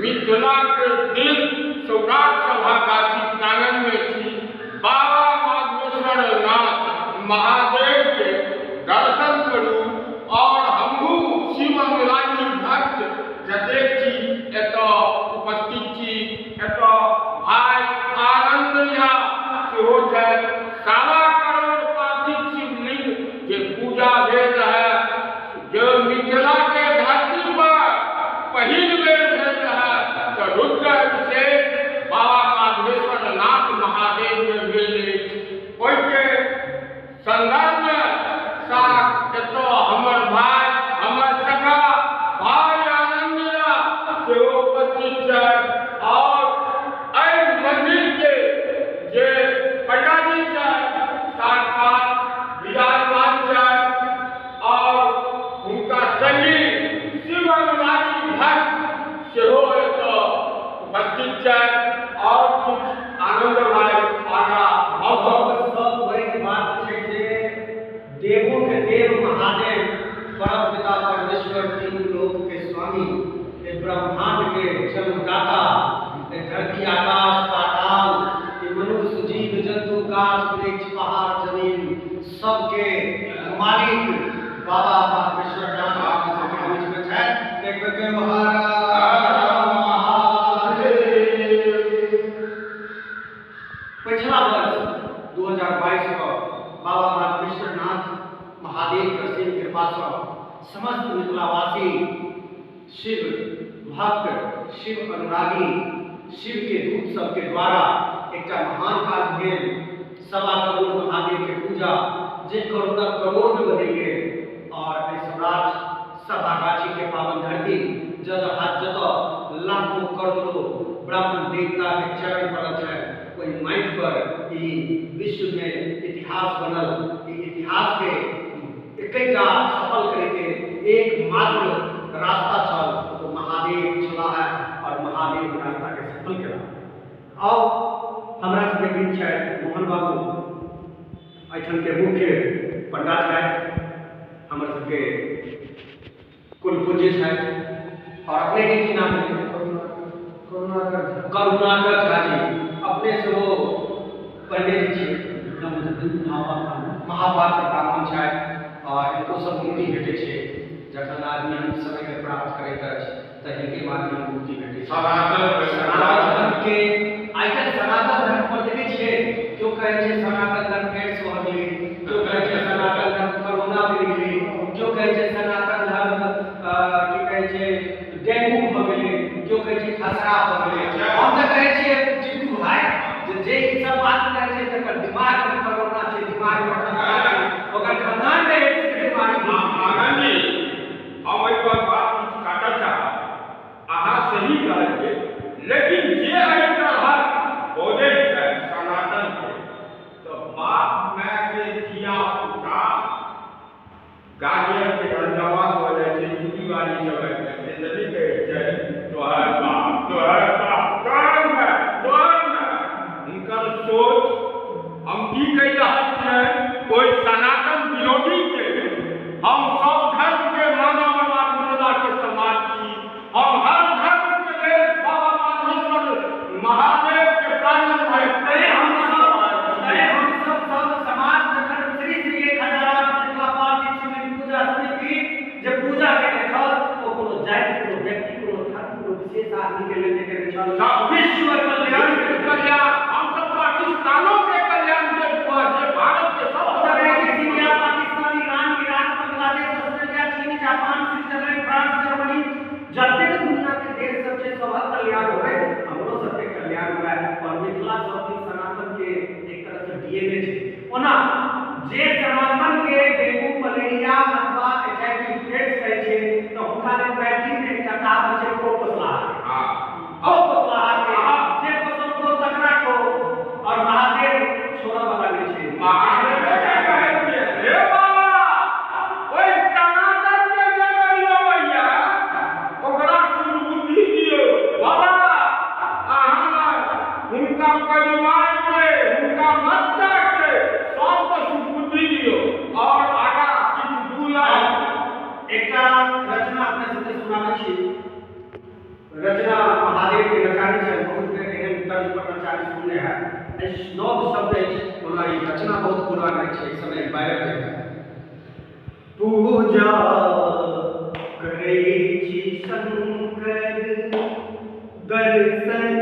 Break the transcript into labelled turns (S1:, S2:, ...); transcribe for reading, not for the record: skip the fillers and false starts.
S1: मिथिला के दिल सौराठ सभा गाछी प्रांगण में थी। बाबा माधवेश्वर नाथ महादेव के दर्शन करू और हमहू शिव अनुरागी भक्त जतेक छी एतऽ उपस्थित छी। एतऽ भाई आनंद झा सेहो छथि। 1.25 करोड़ पार्थिव शिवलिंग के पूजा भेल रहे, जो मिथिला के धरती पर पहिल बेर भेल रहे तऽ रुद्र अभिषेक बाबा माधवेश्वर नाथ महादेव में भेल अछि। ओहिके संदर्भ में एतऽ हमर भाई हमर सखा भाई आनंद झा सेहो उपस्थित छथि और एहि मंदिर के जे पंडाजी छथि साक्षात विराजमान छथि और हुनका संगी शिव अनुरागी भक्त सेहो एतऽ उपस्थित छथि और कुछ आनंद भाई आगा
S2: सब वही बात छै जे देवों के देव महादेव परम पिता परमेश्वर तीन लोक के स्वामी ब्रह्मांड के जन्मदाता धरती आकाश पाताल मनुष्य जीव जंतु गाछ वृक्ष पहाड़ जमीन सबके मालिक बाबा परमेश्वर नाथ के बीच में छथि। एक बेर पिछला वर्ष 2022 को बाबा माधवेश्वर नाथ महादेव के असीम कृपा से समस्त मिथिलावासी शिव भक्त शिव अनुरागी शिव के दूत सब के द्वारा एक महान काज भेल। 1.25 करोड़ महादेव के पूजा जे करोड़ में बदल गए और सौराठ सभा गाछी के पावन धरती जत लाखों करोड़ों ब्राह्मण देवता के चरण पड़ल है। कोई माइट पर विश्व में इतिहास बनल। इतिहास के एकटा सफल करके एकमात्र रास्ता छल तो महादेव चला है और महादेव रास्ता के सफल करा। और हमरा सबके बीच है मोहन बाबू एठन के मुख्य पंडा है, हमर सबके कुल पूज्य है और अपने के की नाम है करुणाकर झा जी। अपने से वो पंडित जी महाभारत के ब्राह्मण है और इनको सब मुक्ति भेटे छे। जखन आदमी हम समय के प्राप्त करैत अछि तऽ हिनके माध्यम मुक्ति भेटे। सनातन धर्म के आइकाल्हि सनातन धर्म पर देखे छियै केओ कहै छै सनातन धर्म एड्स भऽ गेलै, केओ कहै छै सनातन धर्म कोरोना भऽ गेलै, केओ कहै छै सनातन धर्म की कहै छै डेंगू भऽ गेलै, केओ कहै छै खसरा भऽ गेलै। हम तऽ कहै छियै चिट्टू भाई जे ई सब बात कहै छै तकर दिमाग में कोरोना छै, दिमाग में खसरा छै, ओकर खानदान में एड्स के बीमारी
S1: आनंद जी हम एक बात काटऽ चाहब। अहाँ सही कहलिए, लेकिन जे एहि तरह बोझै छै सनातन के तो बाप माय के धिया पुता गार्जियन के अंजवा हो जाए छै। चुकी वाली सब है जल्दी कहै छै तोहर बाप काम है हुनकर सोच हम की कहि रहल छियै। कोई सनातन विरोधी के हम सब धर्म के मानव वाला मिथिला के समाज छी। हम हर धर्म के लेल बाबा माधवेश्वर महादेव के प्रांगण में
S2: हम सब समाज जखन श्री श्री 1000 मिथिला पार्टी समिति पूजा समिति जे पूजा के छल ओ कोनो जाति कोनो व्यक्ति कोनो धर्म कोनो विशेष आदमी के लेल के छल। विश्व कल्याण
S1: हम सब पाकिस्तानों के कल्याण के जे भारत के सब
S2: तरह के India Pakistan Iran Bangladesh Australia चीन जापान स्विट्जरलैंड फ्रांस जर्मनी जतेक दुनिया के देश सब छै सबक कल्याण होय, हमरो सबके कल्याण होय। और मिथिला सब सनातन के एक तरह से डीएनए छै। ओना जे सनातन के डेंगू मलेरिया अथवा एचआईवी एड्स कहै छै तऽ हुनका लेल मैथिली में एकटा कहावत छै को पोसला। हां ओ पोसला के नचारी छै बहुत बेर एहन तर्ज पर नचारी सुनने हैं नव शब्द ओना ई रचना बहुत पुरान छै इस समय वायरल है पूजा करै छी शंकर दर्शन